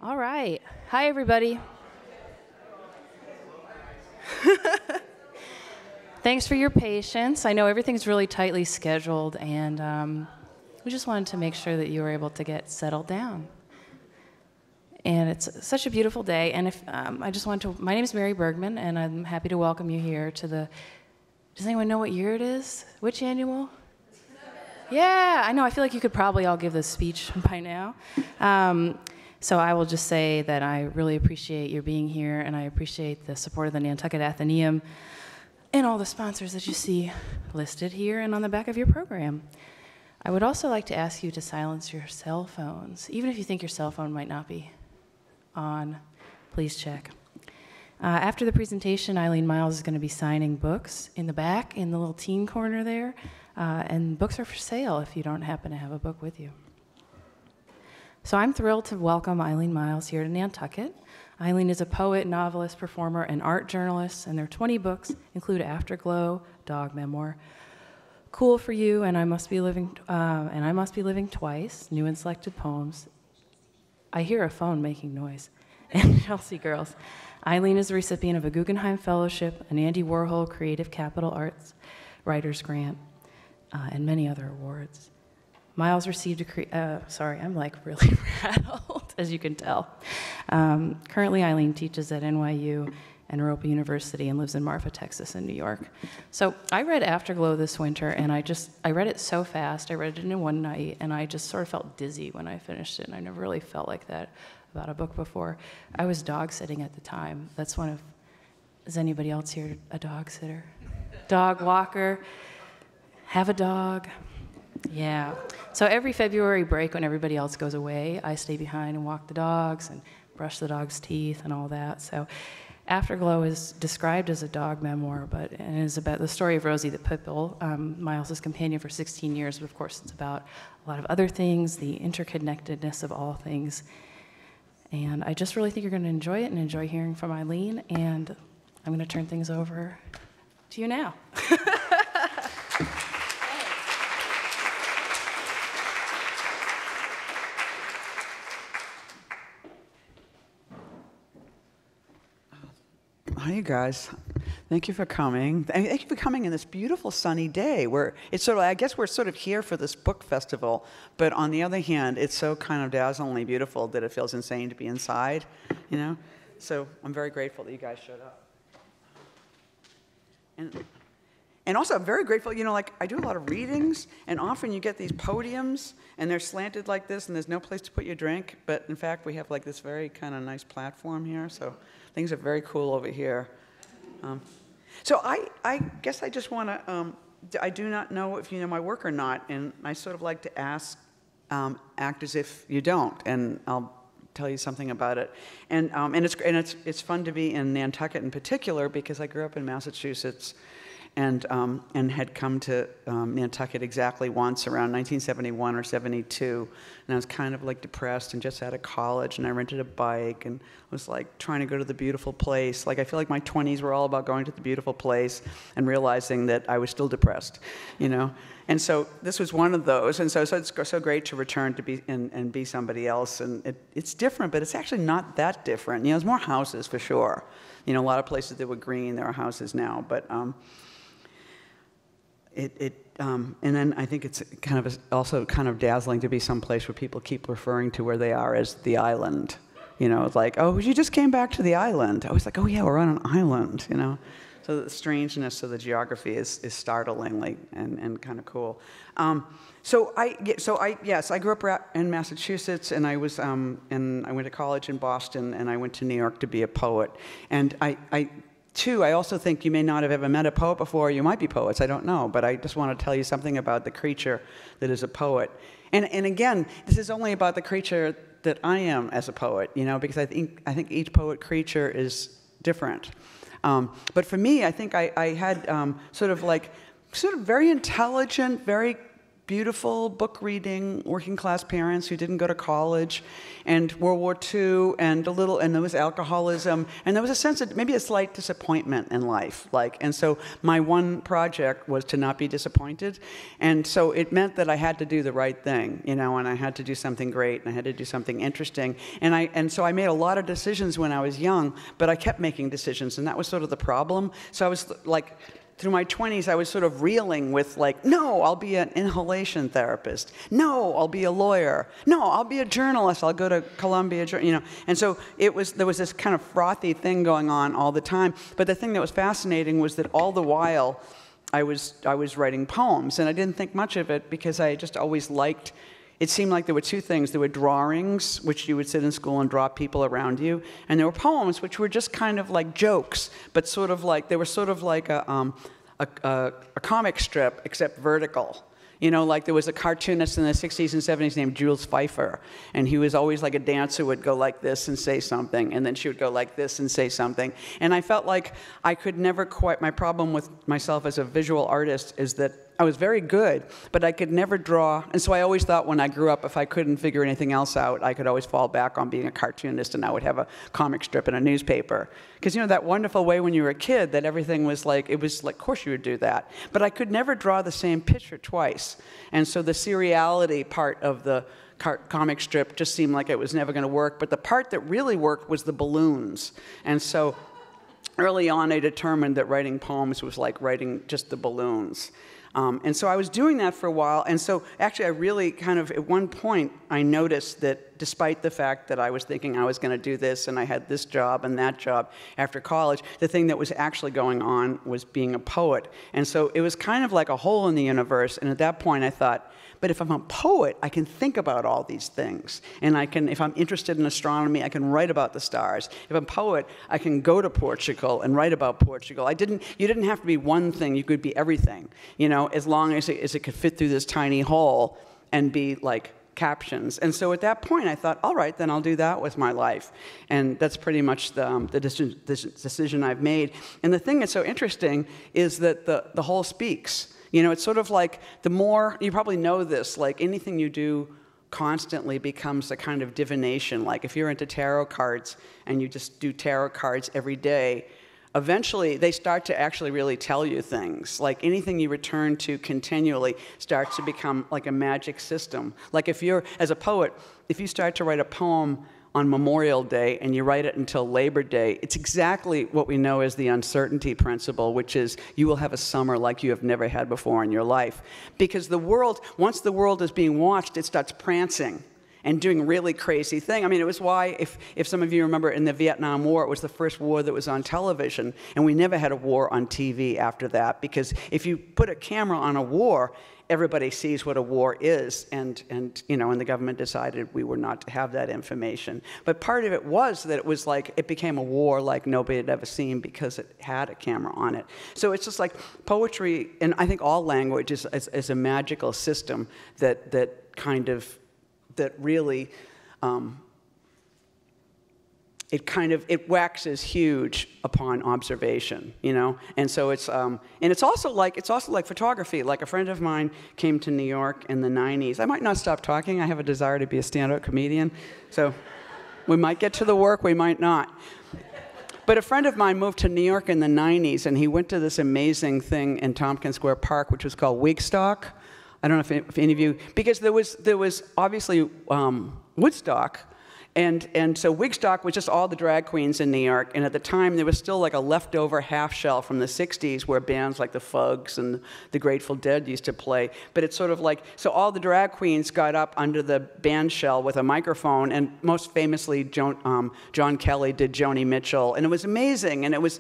All right. Hi, everybody. Thanks for your patience. I know everything's really tightly scheduled, and we just wanted to make sure that you were able to get settled down. And it's such a beautiful day. And if I just want to, my name is Mary Bergman, and I'm happy to welcome you here to the. Does anyone know what year it is? Which annual? Yeah, I know. I feel like you could probably all give this speech by now. So I will just say that I really appreciate your being here, and I appreciate the support of the Nantucket Athenaeum and all the sponsors that you see listed here and on the back of your program. I would also like to ask you to silence your cell phones. Even if you think your cell phone might not be on, please check. After the presentation, Eileen Myles is going to be signing books in the back, in the little teen corner there, and books are for sale if you don't happen to have a book with you. So I'm thrilled to welcome Eileen Myles here to Nantucket. Eileen is a poet, novelist, performer, and art journalist, and their 20 books include Afterglow, dog memoir, Cool for You, and I Must Be Living Twice, new and selected poems. I hear a phone making noise. And Chelsea Girls. Eileen is the recipient of a Guggenheim Fellowship, an Andy Warhol Creative Capital Arts Writers Grant, and many other awards. Myles received sorry, I'm like really rattled, as you can tell. Currently, Eileen teaches at NYU and Europa University and lives in Marfa, Texas, and New York. So I read Afterglow this winter, and I read it so fast. I read it in one night, and I just sort of felt dizzy when I finished it, and I never really felt like that about a book before. I was dog sitting at the time. That's one of, is anybody else here a dog sitter? Dog walker? Have a dog? Yeah. So every February break when everybody else goes away, I stay behind and walk the dogs and brush the dog's teeth and all that. So Afterglow is described as a dog memoir, but it is about the story of Rosie the pit bull, Myles' companion for 16 years, but of course it's about a lot of other things, the interconnectedness of all things. And I just really think you're going to enjoy it and enjoy hearing from Eileen, and I'm going to turn things over to you now. Hi, you guys. Thank you for coming. Thank you for coming in this beautiful sunny day where it's sort of, I guess we're sort of here for this book festival, but on the other hand, it's so kind of dazzlingly beautiful that it feels insane to be inside, you know? So I'm very grateful that you guys showed up. And also, I'm very grateful, you know, like, I do a lot of readings, and often you get these podiums, and they're slanted like this, and there's no place to put your drink, but in fact, we have, like, this very kind of nice platform here, so things are very cool over here. So I guess I just want to, I do not know if you know my work or not, and I sort of like to act as if you don't, and I'll tell you something about it. And it's fun to be in Nantucket in particular, because I grew up in Massachusetts, and had come to Nantucket exactly once around 1971 or 72, and I was kind of like depressed and just out of college, and I rented a bike and was like trying to go to the beautiful place. Like, I feel like my 20s were all about going to the beautiful place and realizing that I was still depressed, you know? And so this was one of those, and so it's so great to return to be and be somebody else, and it's different, but it's actually not that different. You know, there's more houses for sure. You know, a lot of places that were green, there are houses now, but and then I think it's kind of also kind of dazzling to be someplace where people keep referring to where they are as the island. You know, it's like, oh, you just came back to the island. I was like, oh yeah, we're on an island, you know. So the strangeness of the geography is startlingly and kind of cool. So I grew up in Massachusetts, and I was and I went to college in Boston, and I went to New York to be a poet. And I also think you may not have ever met a poet before. You might be poets, I don't know, but I just want to tell you something about the creature that is a poet. And again, this is only about the creature that I am as a poet, you know, because I think each poet creature is different. But for me, I think I had sort of very intelligent, very beautiful book reading, working class parents who didn't go to college, and World War II, and there was alcoholism, and there was a sense of maybe a slight disappointment in life. And so my one project was to not be disappointed, and so it meant that I had to do the right thing, and I had to do something great, and I had to do something interesting, and so I made a lot of decisions when I was young, but I kept making decisions, and that was sort of the problem. So I was like, through my 20s, I was sort of reeling with no, I'll be an inhalation therapist. No, I'll be a lawyer. No, I'll be a journalist. I'll go to Columbia, And so there was this kind of frothy thing going on all the time. But the thing that was fascinating was that all the while, I was writing poems, and I didn't think much of it because I just always liked. It seemed like there were two things. There were drawings, which you would sit in school and draw people around you, and there were poems, which were just kind of like jokes, but they were sort of like a comic strip, except vertical. There was a cartoonist in the 60s and 70s named Jules Pfeiffer, and he was always like a dancer would go like this and say something, and then she would go like this and say something. And I felt like I could never quite, my problem with myself as a visual artist is that I was very good, but I could never draw. And so I always thought when I grew up, if I couldn't figure anything else out, I could always fall back on being a cartoonist, and I would have a comic strip in a newspaper. Because that wonderful way when you were a kid that everything was like, it was like, of course you would do that. But I could never draw the same picture twice. And so the seriality part of the comic strip just seemed like it was never going to work. But the part that really worked was the balloons. And so early on, I determined that writing poems was like writing just the balloons. And so I was doing that for a while, and so actually I really kind of, at one point, I noticed that despite the fact that I was thinking I was going to do this, and I had this job and that job after college, the thing that was actually going on was being a poet. And so it was kind of like a hole in the universe, and at that point I thought, but if I'm a poet, I can think about all these things. And I can, if I'm interested in astronomy, I can write about the stars. If I'm a poet, I can go to Portugal and write about Portugal. You didn't have to be one thing, you could be everything, as long as it could fit through this tiny hole and be like captions. And so at that point, I thought, all right, then I'll do that with my life. And that's pretty much the decision I've made. And the thing that's so interesting is that the whole speaks. It's sort of like the more, you probably know this, like anything you do constantly becomes a kind of divination. Like if you're into tarot cards and you just do tarot cards every day, eventually they start to actually really tell you things. Like anything you return to continually starts to become like a magic system. Like if you're, as a poet, if you start to write a poem on Memorial Day and you write it until Labor Day, it's exactly what we know as the uncertainty principle, which is you will have a summer like you have never had before in your life. Because the world, once the world is being watched, it starts prancing and doing really crazy things. I mean, it was why, if some of you remember in the Vietnam War, it was the first war that was on television, and we never had a war on TV after that, because if you put a camera on a war, everybody sees what a war is, and the government decided we were not to have that information. But part of it was that it was like, it became a war like nobody had ever seen because it had a camera on it. So it's just like poetry, and I think all language is a magical system that really, it waxes huge upon observation, and so it's also like photography. Like a friend of mine came to New York in the 90s. I might not stop talking. I have a desire to be a stand-up comedian, so we might get to the work, we might not. But a friend of mine moved to New York in the 90s, and he went to this amazing thing in Tompkins Square Park, which was called Wigstock. I don't know if any of you, because there was obviously Woodstock, and so Wigstock was just all the drag queens in New York, and at the time there was still like a leftover half shell from the 60s where bands like the Fugs and the Grateful Dead used to play. But it's sort of like, so all the drag queens got up under the band shell with a microphone, and most famously John Kelly did Joni Mitchell, and it was amazing, and it was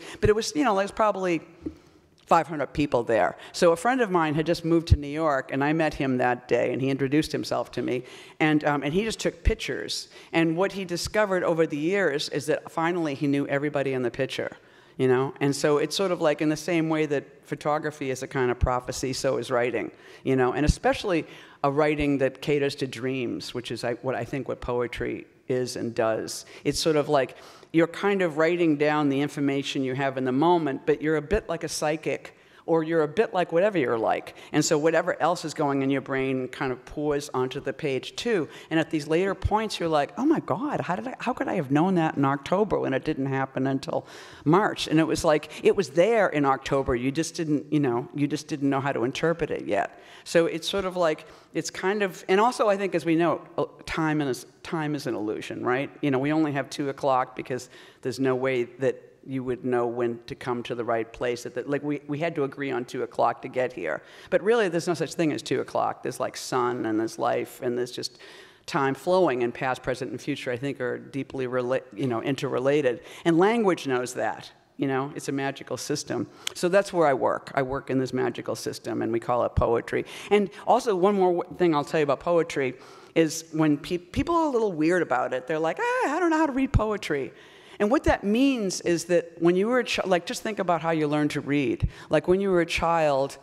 probably 500 people there. So a friend of mine had just moved to New York, and I met him that day, and he introduced himself to me, and he just took pictures. And what he discovered over the years is that finally he knew everybody in the picture, And so it's sort of like in the same way that photography is a kind of prophecy, so is writing, And especially a writing that caters to dreams, which is what poetry is and does. It's sort of like you're kind of writing down the information you have in the moment, but you're a bit like a psychic or you're a bit like whatever you're like. And so whatever else is going in your brain kind of pours onto the page too. And at these later points, you're like, oh my God, how could I have known that in October when it didn't happen until March? And it was like, it was there in October. You just didn't know how to interpret it yet. So it's sort of like, it's kind of, and also I think as we know, time is an illusion, right? We only have 2 o'clock because there's no way that you would know when to come to the right place. Like we had to agree on 2 o'clock to get here. But really, there's no such thing as 2 o'clock. There's like sun, and there's life, and there's just time flowing, and past, present, and future, I think, are deeply interrelated. And language knows that. It's a magical system. So that's where I work. I work in this magical system, and we call it poetry. And also, one more thing I'll tell you about poetry is when people are a little weird about it. They're like, I don't know how to read poetry. And what that means is that when you were a child, like just think about how you learned to read. Like when you were a child,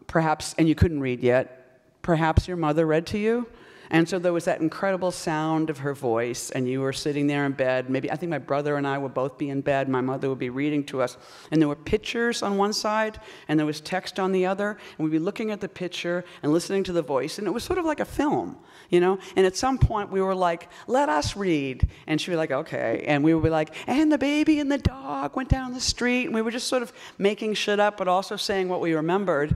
perhaps, and you couldn't read yet, perhaps your mother read to you. And so there was that incredible sound of her voice, and you were sitting there in bed. Maybe, I think my brother and I would both be in bed. My mother would be reading to us. And there were pictures on one side, and there was text on the other. And we'd be looking at the picture and listening to the voice. And it was sort of like a film, And at some point, we were like, let us read. And she'd be like, okay. And we would be like, and the baby and the dog went down the street. And we were just sort of making shit up, but also saying what we remembered.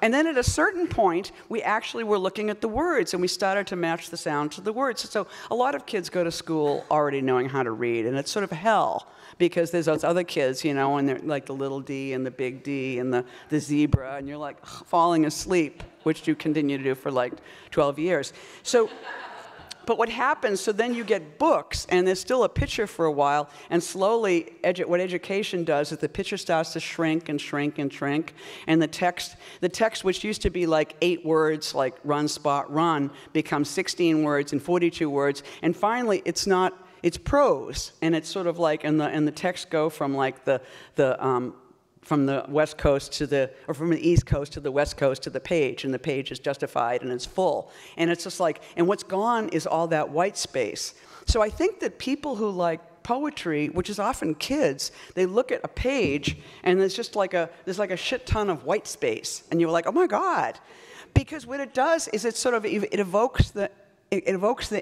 And then at a certain point, we actually were looking at the words, and we started to match the sound to the words. So a lot of kids go to school already knowing how to read, and it's sort of hell, because there's those other kids, and they're like the little D and the big D and the zebra, and you're like falling asleep, which you continue to do for like 12 years. But what happens, so then you get books, and there's still a picture for a while, and slowly, what education does is the picture starts to shrink and shrink and shrink, and the text, which used to be like 8 words, like run, spot, run, becomes 16 words and 42 words, and finally, it's prose, and it's sort of like, and the texts go from like from the West Coast or from the East Coast to the West Coast to the page, and the page is justified and it's full. And it's just like, and what's gone is all that white space. So I think that people who like poetry, which is often kids, they look at a page and there's just like there's like a shit ton of white space. And you're like, oh my God. Because what it does is it evokes the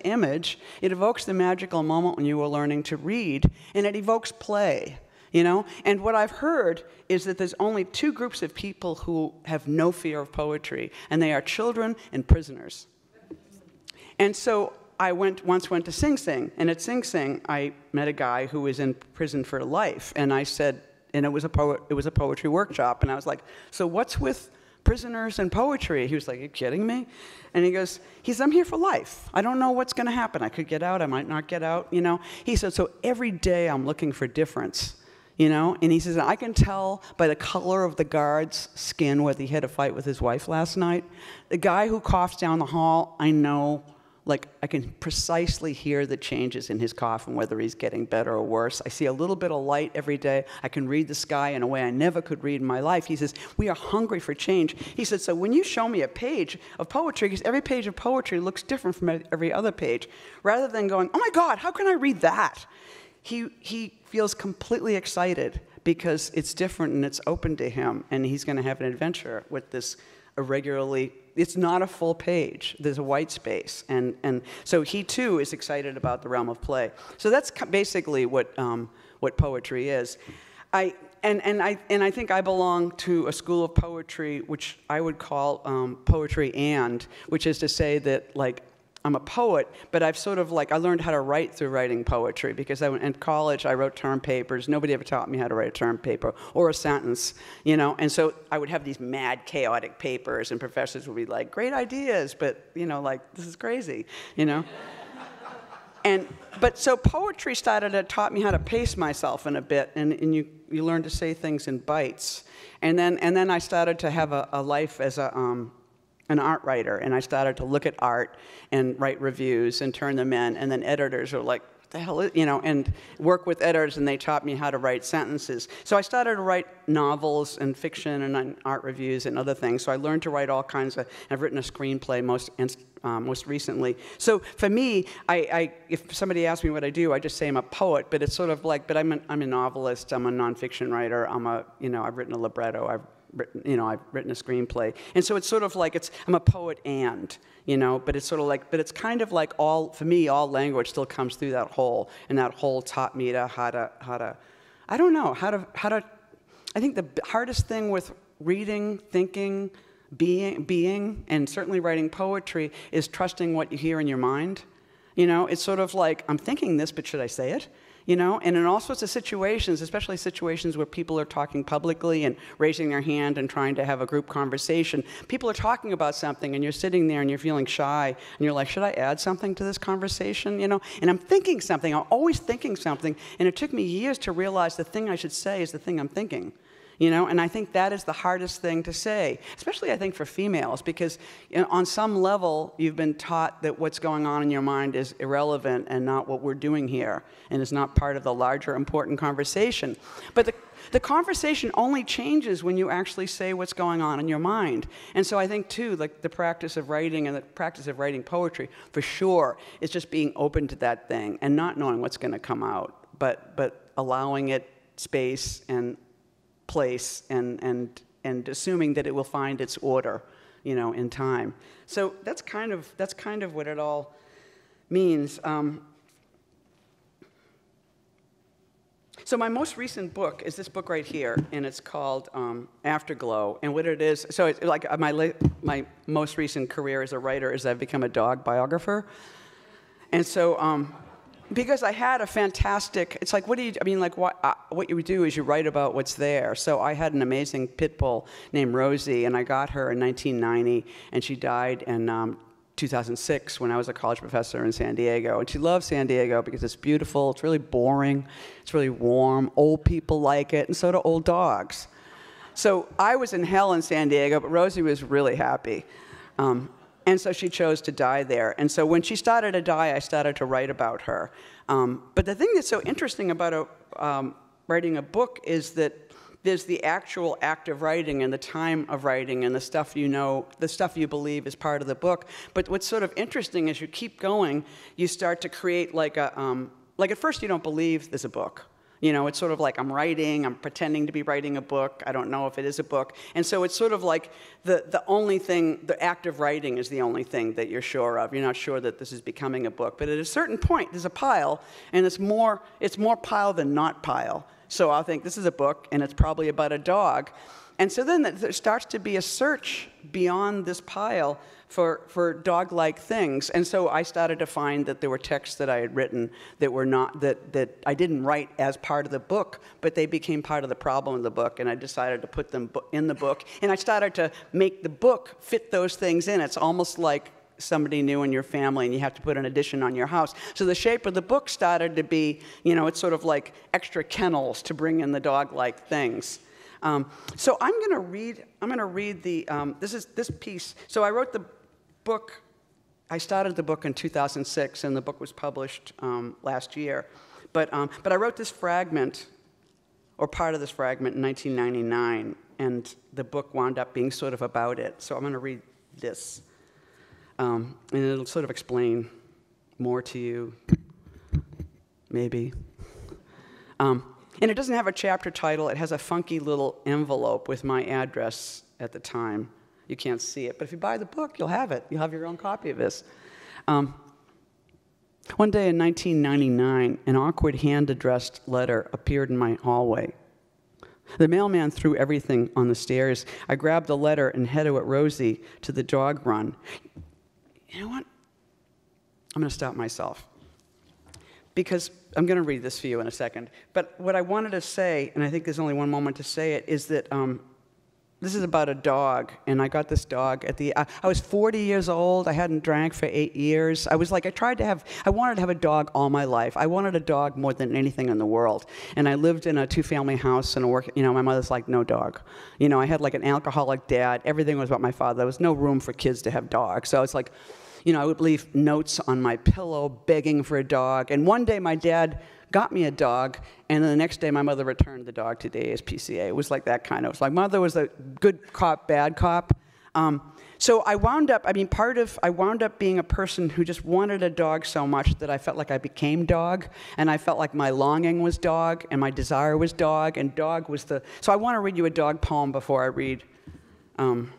image, it evokes the magical moment when you were learning to read, and it evokes play. And what I've heard is that there's only 2 groups of people who have no fear of poetry, and they are children and prisoners. And so I once went to Sing Sing, and at Sing Sing, I met a guy who was in prison for life, and I said, and it was a poetry workshop, and I was like, so what's with prisoners and poetry? He was like, are you kidding me? And he goes, I'm here for life. I don't know what's going to happen. I could get out, I might not get out, He said, so every day I'm looking for difference. And he says, I can tell by the color of the guard's skin whether he had a fight with his wife last night. The guy who coughs down the hall, I know, like, I can precisely hear the changes in his cough and whether he's getting better or worse. I see a little bit of light every day. I can read the sky in a way I never could read in my life. He says, we are hungry for change. He said, so when you show me a page of poetry, because every page of poetry looks different from every other page, rather than going, oh my God, how can I read that? He feels completely excited because it's different and it's open to him, and he's going to have an adventure with this irregularly. It's not a full page. There's a white space, and so he too is excited about the realm of play. So that's basically what poetry is. I think I belong to a school of poetry which I would call poetry, which is to say that like, I'm a poet, but I've sort of I learned how to write through writing poetry, because in college I wrote term papers. Nobody ever taught me how to write a term paper or a sentence, and so I would have these mad, chaotic papers, and professors would be like, great ideas, but, this is crazy, But so poetry taught me how to pace myself in a bit, and you learn to say things in bites. And then I started to have a life as an art writer, and I started to look at art and write reviews and turn them in, and then editors are like, the hell is, and work with editors, and they taught me how to write sentences. So I started to write novels and fiction and art reviews and other things. So I learned to write all kinds of, I've written a screenplay most recently. So for me, if somebody asks me what I do, I just say I'm a poet, but it's sort of like, but I'm a novelist, I'm a nonfiction writer, I've written a libretto, I've written a screenplay. And so it's sort of like, I'm a poet but it's sort of like, but it's kind of like for me, all language still comes through that hole, and that hole taught me how to, I think the hardest thing with reading, thinking, being, and certainly writing poetry is trusting what you hear in your mind. It's sort of like, I'm thinking this, but should I say it? And in all sorts of situations, especially situations where people are talking publicly and raising their hand and trying to have a group conversation, people are talking about something and you're sitting there and you're feeling shy and you're like, should I add something to this conversation? And I'm thinking something, I'm always thinking something, and it took me years to realize the thing I should say is the thing I'm thinking. And I think that is the hardest thing to say, especially I think for females, because on some level you've been taught that what's going on in your mind is irrelevant and not what we're doing here, and is not part of the larger important conversation. But the conversation only changes when you actually say what's going on in your mind. And so I think too, like the practice of writing and the practice of writing poetry, for sure, is just being open to that thing and not knowing what's going to come out, but allowing it space and place and assuming that it will find its order, in time. So that's kind of what it all means. So my most recent book is this book right here, and it's called Afterglow. And what it is, so it's like my most recent career as a writer is I've become a dog biographer, and so. Because I had a fantastic, it's like, what you do is you write about what's there. So I had an amazing pit bull named Rosie, and I got her in 1990, and she died in 2006 when I was a college professor in San Diego. And she loved San Diego because it's beautiful, it's really boring, it's really warm, old people like it, and so do old dogs. So I was in hell in San Diego, but Rosie was really happy. And so she chose to die there. And so when she started to die, I started to write about her. But the thing that's so interesting about writing a book is that there's the actual act of writing and the time of writing and the stuff the stuff you believe is part of the book. But what's sort of interesting is you keep going, you start to create like at first you don't believe there's a book. It's sort of like I'm pretending to be writing a book. I don't know if it is a book. And so it's sort of like the only thing, the act of writing is the only thing that you're sure of. You're not sure that this is becoming a book. But at a certain point, there's a pile, and it's more pile than not pile. So I'll think this is a book, and it's probably about a dog. And so then there starts to be a search beyond this pile for dog-like things. And so I started to find that there were texts that I had written that were not, that I didn't write as part of the book, but they became part of the problem of the book, and I decided to put them in the book. And I started to make the book fit those things in. It's almost like somebody new in your family and you have to put an addition on your house. So the shape of the book started to be, it's sort of like extra kennels to bring in the dog-like things. So I'm going to read this piece. So I wrote the book, I started the book in 2006, and the book was published last year. But I wrote this fragment, or part of this fragment, in 1999, and the book wound up being sort of about it. So I'm going to read this, and it'll sort of explain more to you, maybe. And it doesn't have a chapter title. It has a funky little envelope with my address at the time. You can't see it, but if you buy the book, you'll have it. You'll have your own copy of this. One day in 1999, an awkward hand-addressed letter appeared in my hallway. The mailman threw everything on the stairs. I grabbed the letter and headed with Rosie to the dog run. You know what? I'm going to stop myself, because I'm going to read this for you in a second. But what I wanted to say, and I think there's only one moment to say it, is that this is about a dog, and I got this dog I was 40 years old. I hadn't drank for 8 years. I was like, I wanted to have a dog all my life. I wanted a dog more than anything in the world. And I lived in a two-family house and my mother's like, no dog. I had like an alcoholic dad. Everything was about my father. There was no room for kids to have dogs. So I was like, I would leave notes on my pillow begging for a dog. And one day my dad got me a dog, and then the next day my mother returned the dog to the ASPCA. It was like that kind of. It was like mother was a good cop, bad cop. So I wound up being a person who just wanted a dog so much that I felt like I became dog, and I felt like my longing was dog, and my desire was dog, and dog was So I want to read you a dog poem before I read from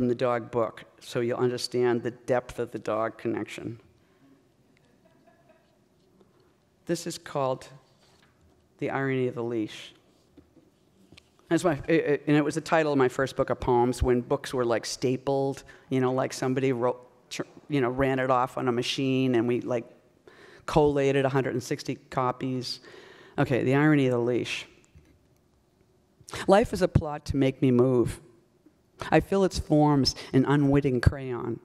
the dog book, so you'll understand the depth of the dog connection. This is called The Irony of the Leash. And it was the title of my first book of poems when books were like stapled, like somebody wrote, ran it off on a machine and we like collated 160 copies. Okay, The Irony of the Leash. Life is a plot to make me move. I fill its forms in unwitting crayon.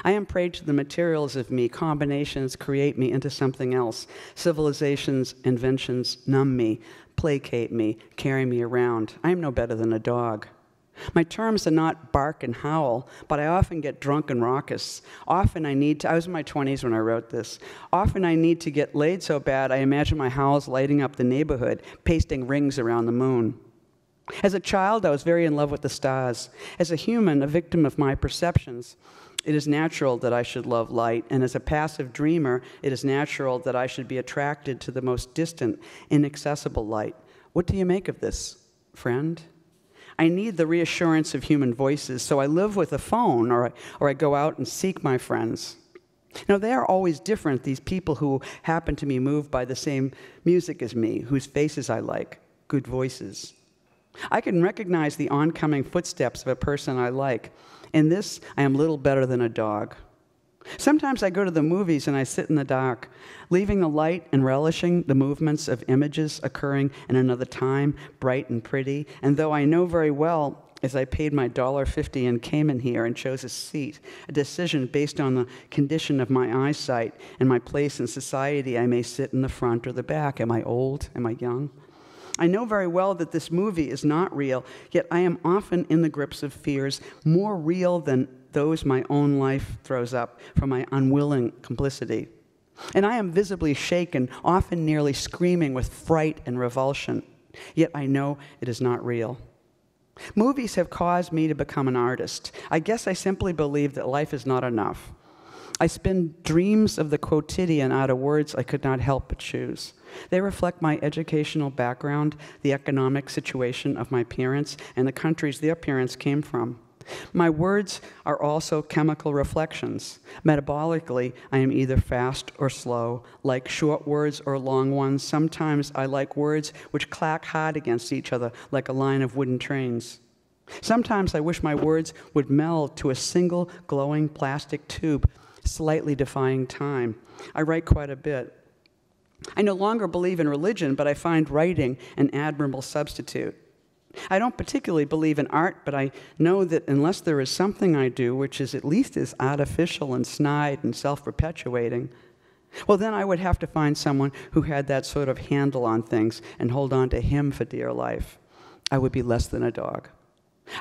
I am prey to the materials of me. Combinations create me into something else. Civilizations, inventions numb me, placate me, carry me around. I am no better than a dog. My terms are not bark and howl, but I often get drunk and raucous. I was in my 20s when I wrote this. Often I need to get laid so bad I imagine my howls lighting up the neighborhood, pasting rings around the moon. As a child, I was very in love with the stars. As a human, a victim of my perceptions, it is natural that I should love light, and as a passive dreamer, it is natural that I should be attracted to the most distant, inaccessible light. What do you make of this, friend? I need the reassurance of human voices, so I live with a phone, or I go out and seek my friends. They are always different, these people who happen to be moved by the same music as me, whose faces I like, good voices. I can recognize the oncoming footsteps of a person I like. In this, I am little better than a dog. Sometimes I go to the movies and I sit in the dark, leaving the light and relishing the movements of images occurring in another time, bright and pretty. And though I know very well, as I paid my $1.50 and came in here and chose a seat, a decision based on the condition of my eyesight and my place in society, I may sit in the front or the back. Am I old? Am I young? I know very well that this movie is not real, yet I am often in the grips of fears more real than those my own life throws up from my unwilling complicity. And I am visibly shaken, often nearly screaming with fright and revulsion, yet I know it is not real. Movies have caused me to become an artist. I guess I simply believe that life is not enough. I spin dreams of the quotidian out of words I could not help but choose. They reflect my educational background, the economic situation of my parents, and the countries their parents came from. My words are also chemical reflections. Metabolically, I am either fast or slow, like short words or long ones. Sometimes I like words which clack hard against each other, like a line of wooden trains. Sometimes I wish my words would meld to a single glowing plastic tube, slightly defying time. I write quite a bit. I no longer believe in religion, but I find writing an admirable substitute. I don't particularly believe in art, but I know that unless there is something I do which is at least as artificial and snide and self-perpetuating, well, then I would have to find someone who had that sort of handle on things and hold on to him for dear life. I would be less than a dog.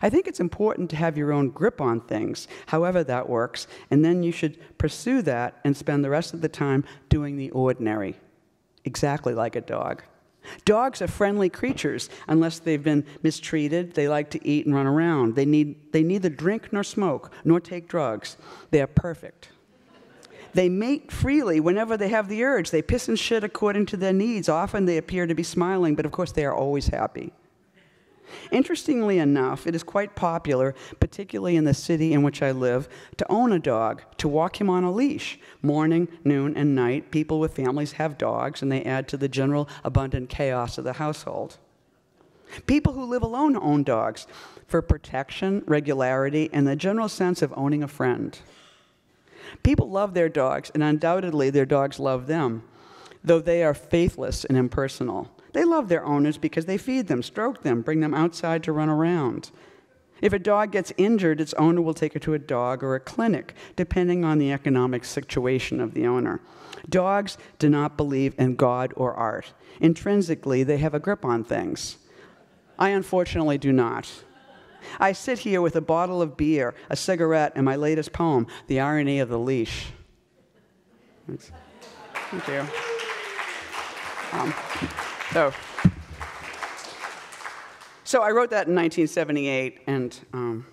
I think it's important to have your own grip on things, however that works, and then you should pursue that and spend the rest of the time doing the ordinary, exactly like a dog. Dogs are friendly creatures unless they've been mistreated. They like to eat and run around. They neither drink nor smoke nor take drugs. They are perfect. They mate freely whenever they have the urge. They piss and shit according to their needs. Often they appear to be smiling, but of course they are always happy. Interestingly enough, it is quite popular, particularly in the city in which I live, to own a dog, to walk him on a leash. Morning, noon, and night, people with families have dogs, and they add to the general abundant chaos of the household. People who live alone own dogs for protection, regularity, and the general sense of owning a friend. People love their dogs, and undoubtedly their dogs love them, though they are faithless and impersonal. They love their owners because they feed them, stroke them, bring them outside to run around. If a dog gets injured, its owner will take it to a dog or a clinic, depending on the economic situation of the owner. Dogs do not believe in God or art. Intrinsically, they have a grip on things. I unfortunately do not. I sit here with a bottle of beer, a cigarette, and my latest poem, The Irony of the Leash. Thanks. Thank you. So I wrote that in 1978, and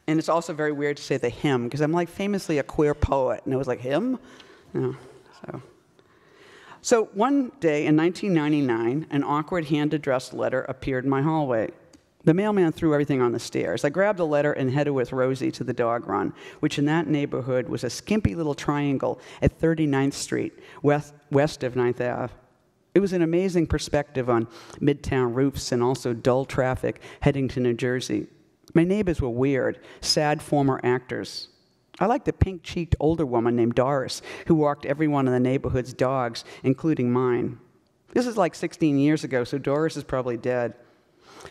it's also very weird to say the hymn, because I'm like famously a queer poet, and it was like, hymn? No. So one day in 1999, an awkward hand-addressed letter appeared in my hallway. The mailman threw everything on the stairs. I grabbed the letter and headed with Rosie to the dog run, which in that neighborhood was a skimpy little triangle at 39th Street, west of 9th Ave. It was an amazing perspective on midtown roofs and also dull traffic heading to New Jersey. My neighbors were weird, sad former actors. I liked a pink-cheeked older woman named Doris who walked every one of the neighborhood's dogs, including mine. This is like 16 years ago, so Doris is probably dead.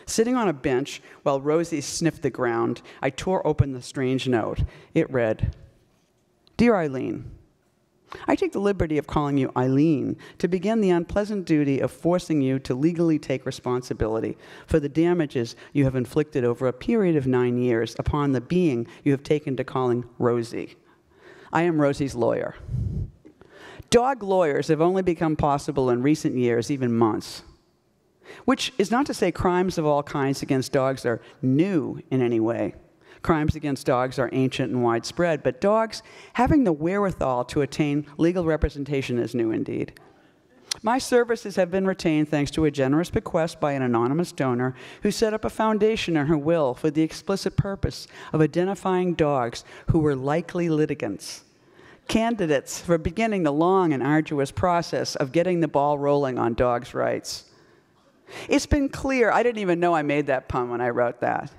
Sitting on a bench while Rosie sniffed the ground, I tore open the strange note. It read, "Dear Eileen, I take the liberty of calling you Eileen to begin the unpleasant duty of forcing you to legally take responsibility for the damages you have inflicted over a period of 9 years upon the being you have taken to calling Rosie. I am Rosie's lawyer. Dog lawyers have only become possible in recent years, even months. Which is not to say crimes of all kinds against dogs are new in any way. Crimes against dogs are ancient and widespread, but dogs having the wherewithal to attain legal representation is new indeed. My services have been retained thanks to a generous bequest by an anonymous donor who set up a foundation in her will for the explicit purpose of identifying dogs who were likely litigants, candidates for beginning the long and arduous process of getting the ball rolling on dogs' rights. It's been clear, I didn't even know I made that pun when I wrote that.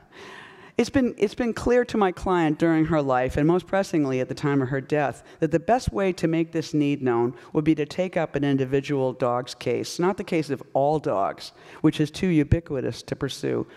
It's been clear to my client during her life, and most pressingly at the time of her death, that the best way to make this need known would be to take up an individual dog's case, not the case of all dogs, which is too ubiquitous to pursue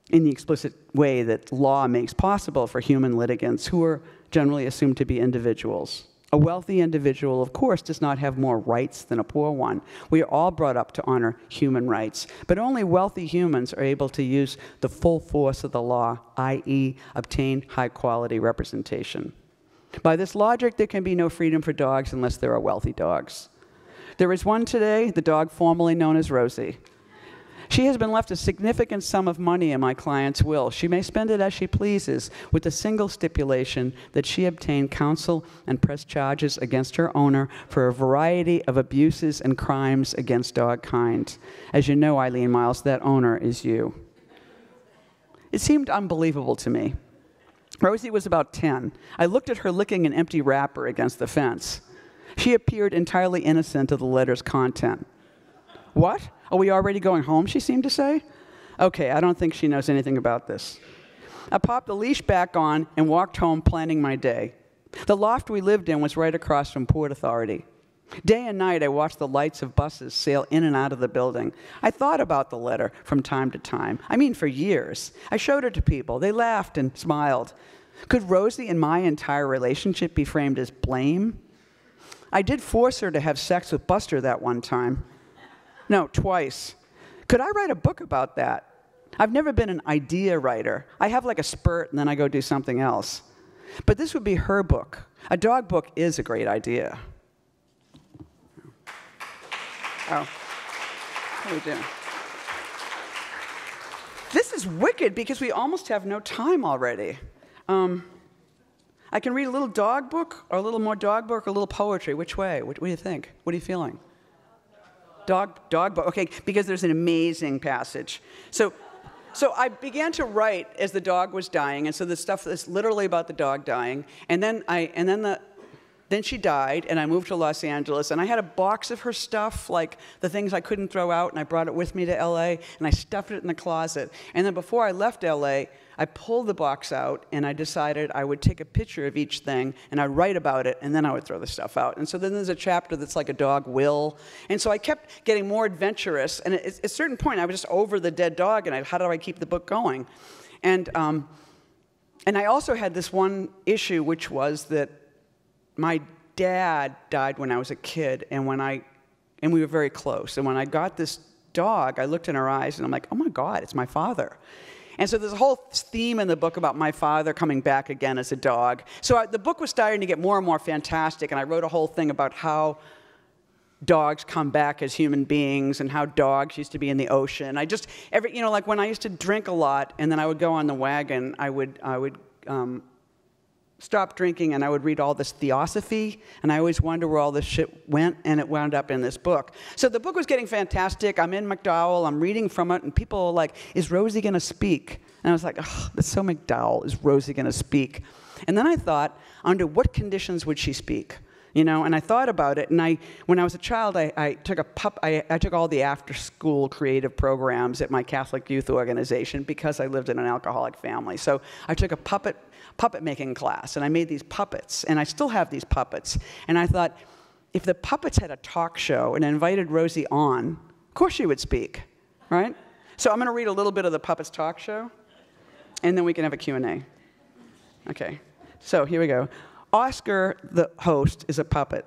in the explicit way that law makes possible for human litigants who are generally assumed to be individuals. A wealthy individual, of course, does not have more rights than a poor one. We are all brought up to honor human rights, but only wealthy humans are able to use the full force of the law, i.e., obtain high-quality representation. By this logic, there can be no freedom for dogs unless there are wealthy dogs. There is one today, the dog formerly known as Rosie. She has been left a significant sum of money in my client's will. She may spend it as she pleases, with the single stipulation that she obtain counsel and press charges against her owner for a variety of abuses and crimes against dog kind. As you know, Eileen, Myles, that owner is you. It seemed unbelievable to me. Rosie was about 10. I looked at her licking an empty wrapper against the fence. She appeared entirely innocent of the letter's content. What? Are we already going home, she seemed to say? Okay, I don't think she knows anything about this. I popped the leash back on and walked home planning my day. The loft we lived in was right across from Port Authority. Day and night, I watched the lights of buses sail in and out of the building. I thought about the letter from time to time. I mean, for years. I showed it to people. They laughed and smiled. Could Rosie and my entire relationship be framed as blame? I did force her to have sex with Buster that one time. No, twice. Could I write a book about that? I've never been an idea writer. I have like a spurt and then I go do something else. But this would be her book. A dog book is a great idea. Oh, what are we doing? This is wicked because we almost have no time already. I can read a little dog book or a little more dog book or a little poetry. Which way? What do you think? What are you feeling? Dog book. Okay, because there's an amazing passage. So I began to write as the dog was dying, and so the stuff is literally about the dog dying. And then she died, and I moved to Los Angeles, and I had a box of her stuff, like the things I couldn't throw out, and I brought it with me to LA, and I stuffed it in the closet. And then before I left LA, I pulled the box out, and I decided I would take a picture of each thing, and I'd write about it, and then I would throw the stuff out. And so then there's a chapter that's like a dog will. And so I kept getting more adventurous, and at a certain point, I was just over the dead dog, and how do I keep the book going? And I also had this one issue, which was that my dad died when I was a kid, and we were very close. And when I got this dog, I looked in her eyes, and I'm like, oh, my God, it's my father. And so there's a whole theme in the book about my father coming back again as a dog. So the book was starting to get more and more fantastic, and I wrote a whole thing about how dogs come back as human beings and how dogs used to be in the ocean. Like when I used to drink a lot and then I would go on the wagon, I would stop drinking and I would read all this theosophy, and I always wonder where all this shit went, and it wound up in this book. So the book was getting fantastic. I'm in McDowell, I'm reading from it, and people are like, is Rosie going to speak? And I was like, oh, that's so McDowell, is Rosie going to speak? And then I thought, under what conditions would she speak? And I thought about it, and when I was a child, I took all the after-school creative programs at my Catholic youth organization because I lived in an alcoholic family. So I took a puppet making class, and I made these puppets, and I still have these puppets. And I thought, if the puppets had a talk show and invited Rosie on, of course she would speak, right? So I'm going to read a little bit of the puppets talk show, and then we can have a Q&A. Okay, so here we go. Oscar, the host, is a puppet.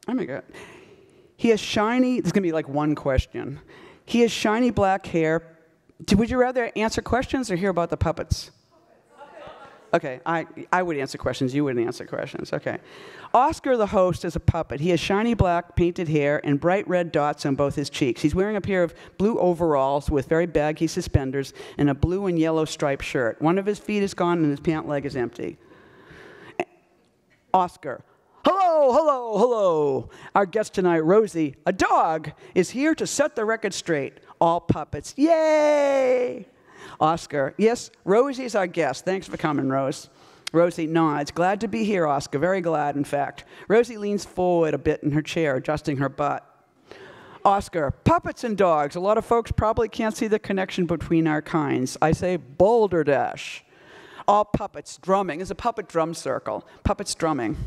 Oh my God. He has shiny, this is going to be like one question. He has shiny black hair. Would you rather answer questions or hear about the puppets? Okay, I would answer questions, you wouldn't answer questions. Okay. Oscar, the host, is a puppet. He has shiny black painted hair and bright red dots on both his cheeks. He's wearing a pair of blue overalls with very baggy suspenders and a blue and yellow striped shirt. One of his feet is gone and his pant leg is empty. Oscar, hello, hello, hello. Our guest tonight, Rosie, a dog, is here to set the record straight. All puppets, yay! Oscar, yes, Rosie's our guest. Thanks for coming, Rose. Rosie nods. Glad to be here, Oscar. Very glad, in fact. Rosie leans forward a bit in her chair, adjusting her butt. Oscar, puppets and dogs. A lot of folks probably can't see the connection between our kinds. I say Boulder Dash. All puppets drumming. There's a puppet drum circle. Puppets drumming.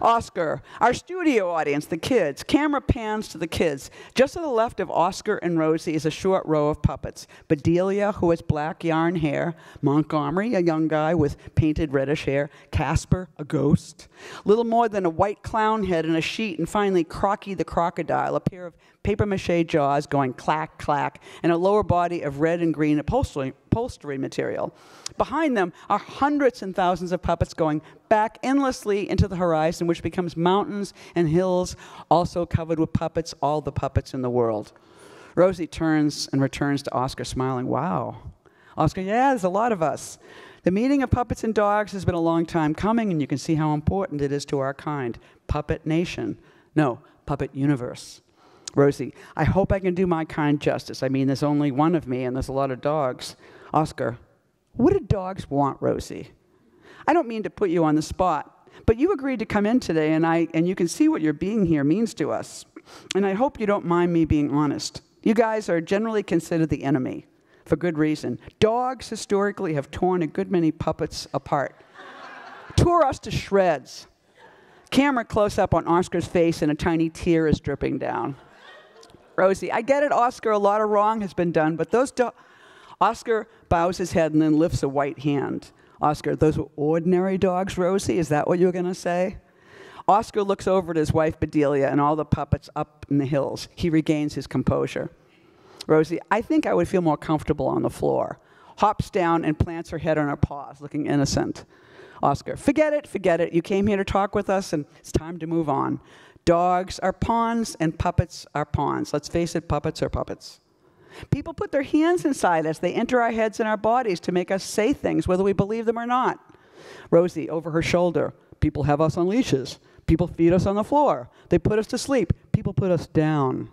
Oscar, our studio audience, the kids. Camera pans to the kids. Just to the left of Oscar and Rosie is a short row of puppets. Bedelia, who has black yarn hair. Montgomery, a young guy with painted reddish hair. Casper, a ghost. Little more than a white clown head and a sheet. And finally, Crocky the crocodile, a pair of papier-mâché jaws going clack, clack, and a lower body of red and green upholstery material. Behind them are hundreds and thousands of puppets going back endlessly into the horizon, which becomes mountains and hills, also covered with puppets, all the puppets in the world. Rosie turns and returns to Oscar, smiling. Wow. Oscar, yeah, there's a lot of us. The meeting of puppets and dogs has been a long time coming, and you can see how important it is to our kind. Puppet nation. No, puppet universe. Rosie, I hope I can do my kind justice. I mean, there's only one of me, and there's a lot of dogs. Oscar, what do dogs want, Rosie? I don't mean to put you on the spot, but you agreed to come in today, and you can see what your being here means to us. And I hope you don't mind me being honest. You guys are generally considered the enemy, for good reason. Dogs historically have torn a good many puppets apart. Tore us to shreds. Camera close-up on Oscar's face, and a tiny tear is dripping down. Rosie, I get it, Oscar, a lot of wrong has been done, but those Oscar bows his head and then lifts a white hand. Oscar, those were ordinary dogs, Rosie? Is that what you were going to say? Oscar looks over at his wife, Bedelia, and all the puppets up in the hills. He regains his composure. Rosie, I think I would feel more comfortable on the floor. Hops down and plants her head on her paws, looking innocent. Oscar, forget it. You came here to talk with us, and it's time to move on. Dogs are pawns, and puppets are pawns. Let's face it, puppets are puppets. People put their hands inside us. They enter our heads and our bodies to make us say things, whether we believe them or not. Rosie, over her shoulder, people have us on leashes. People feed us on the floor. They put us to sleep. People put us down.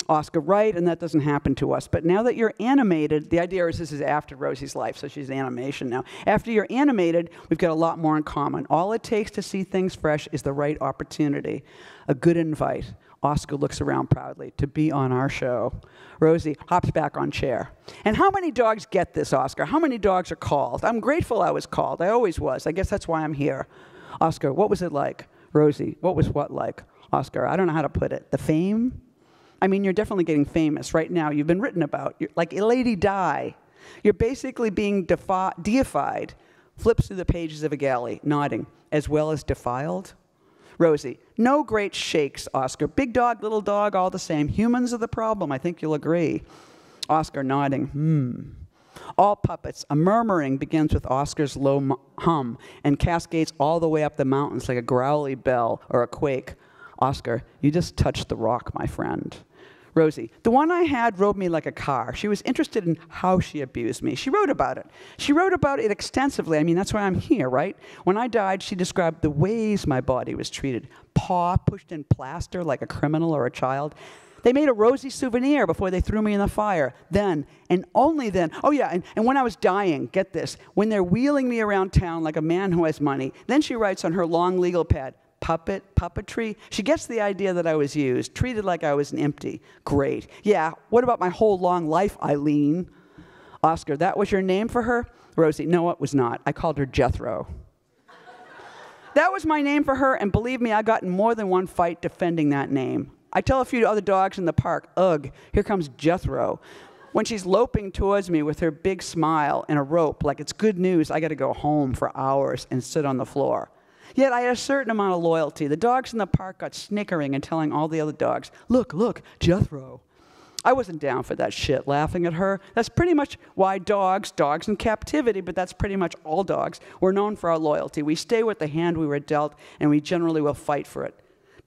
Oscar, right, and that doesn't happen to us. But now that you're animated, the idea is this is after Rosie's life, so she's animation now. After you're animated, we've got a lot more in common. All it takes to see things fresh is the right opportunity, a good invite. Oscar looks around proudly to be on our show. Rosie hops back on chair. And how many dogs get this, Oscar? How many dogs are called? I'm grateful I was called. I always was. I guess that's why I'm here. Oscar, what was it like? Rosie, what was what like? Oscar, I don't know how to put it. The fame? I mean, you're definitely getting famous right now. You've been written about. You're like Lady Di. You're basically being deified. Flips through the pages of a galley, nodding. As well as defiled? Rosie, no great shakes, Oscar. Big dog, little dog, all the same. Humans are the problem. I think you'll agree. Oscar nodding, All puppets. A murmuring begins with Oscar's low hum and cascades all the way up the mountains like a growly bell or a quake. Oscar, you just touched the rock, my friend. Rosie, the one I had rode me like a car. She was interested in how she abused me. She wrote about it. She wrote about it extensively. I mean, that's why I'm here, right? When I died, she described the ways my body was treated. Paw pushed in plaster like a criminal or a child. They made a Rosie souvenir before they threw me in the fire. Then, and only then, and when I was dying, get this, when they're wheeling me around town like a man who has money, then she writes on her long legal pad, puppetry. She gets the idea that I was used, treated like I was an empty. Great. Yeah, what about my whole long life, Eileen? Oscar, that was your name for her? Rosie, no, it was not. I called her Jethro. That was my name for her, and believe me, I got in more than one fight defending that name. I tell a few other dogs in the park, ugh, here comes Jethro. When she's loping towards me with her big smile and a rope, like it's good news, I got to go home for hours and sit on the floor. Yet I had a certain amount of loyalty. The dogs in the park got snickering and telling all the other dogs, look, Jethro. I wasn't down for that shit, laughing at her. That's pretty much why dogs in captivity, but that's pretty much all dogs, we're known for our loyalty. We stay with the hand we were dealt, and we generally will fight for it.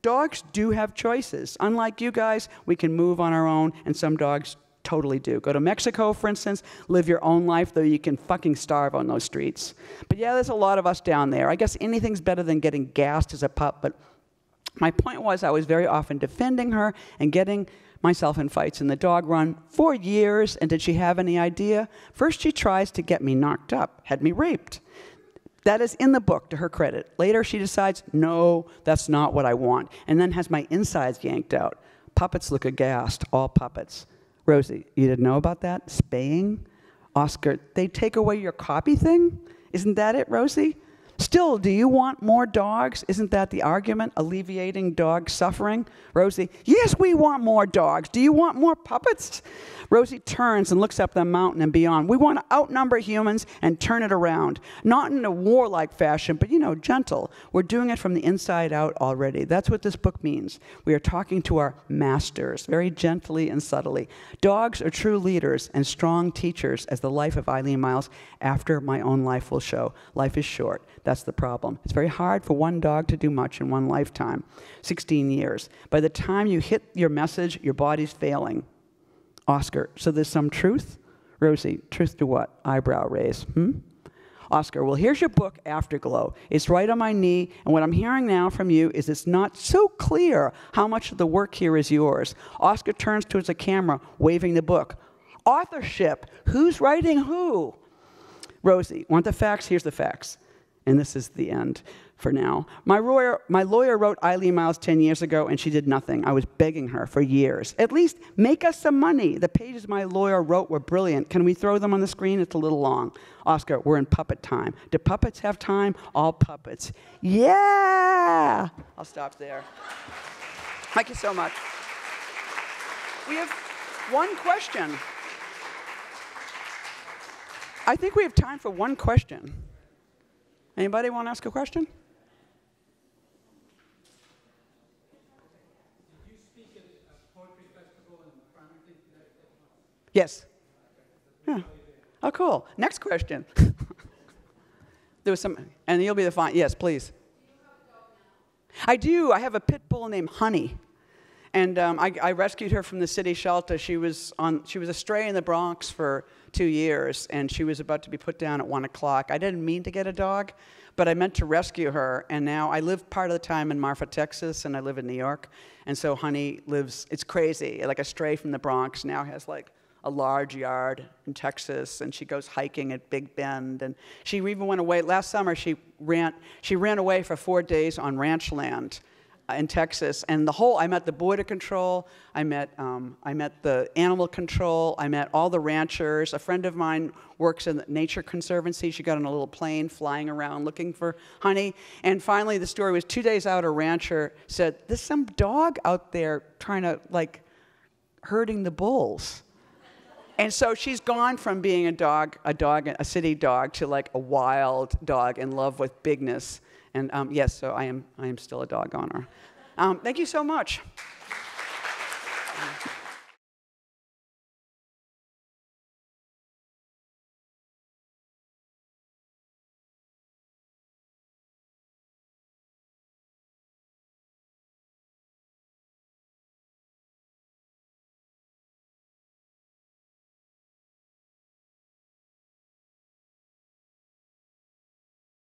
Dogs do have choices. Unlike you guys, we can move on our own, and some dogs totally do. Go to Mexico, for instance, live your own life, though you can fucking starve on those streets. But yeah, there's a lot of us down there. I guess anything's better than getting gassed as a pup, but my point was I was very often defending her and getting myself in fights in the dog run for years, and did she have any idea? First she tries to get me knocked up, had me raped. That is in the book, to her credit. Later she decides, no, that's not what I want, and then has my insides yanked out. Puppets look aghast, all puppets. Rosie, you didn't know about that? Spaying? Oscar, they take away your copy thing? Isn't that it, Rosie? Still, do you want more dogs? Isn't that the argument, alleviating dog suffering? Rosie, yes, we want more dogs. Do you want more puppets? Rosie turns and looks up the mountain and beyond. We want to outnumber humans and turn it around. Not in a warlike fashion, but, gentle. We're doing it from the inside out already. That's what this book means. We are talking to our masters, very gently and subtly. Dogs are true leaders and strong teachers, as the life of Eileen Myles after my own life will show. Life is short. That's the problem. It's very hard for one dog to do much in one lifetime. 16 years. By the time you hit your message, your body's failing. Oscar, so there's some truth? Rosie, truth to what? Eyebrow raise. Oscar, well, here's your book, Afterglow. It's right on my knee, and what I'm hearing now from you is it's not so clear how much of the work here is yours. Oscar turns towards the camera, waving the book. Authorship. Who's writing who? Rosie, want the facts? Here's the facts. And this is the end for now. My lawyer wrote Eileen Myles 10 years ago, and she did nothing. I was begging her for years. At least make us some money. The pages my lawyer wrote were brilliant. Can we throw them on the screen? It's a little long. Oscar, we're in puppet time. Do puppets have time? All puppets. Yeah! I'll stop there. Thank you so much. We have one question. I think we have time for one question. Anybody want to ask a question? Did you speak at a poetry festival in Farmington? Yes. Yeah. Oh, cool. Next question. There was some, and you'll be the fine. Yes, please. I do. I have a pit bull named Honey, and I rescued her from the city shelter. She was a stray in the Bronx for 2 years, and she was about to be put down at 1 o'clock. I didn't mean to get a dog, but I meant to rescue her, and now I live part of the time in Marfa, Texas, and I live in New York, and so Honey lives, it's crazy, like a stray from the Bronx now has like a large yard in Texas, and she goes hiking at Big Bend, and she even went away, last summer she ran away for 4 days on ranch land in Texas, and I met the border control, I met the animal control, I met all the ranchers. A friend of mine works in the Nature Conservancy. She got on a little plane flying around looking for Honey, and finally the story was 2 days out, a rancher said, there's some dog out there trying to, herding the bulls. And so she's gone from being a city dog, to like a wild dog in love with bigness. And yes, so I am still a dog owner. Thank you so much.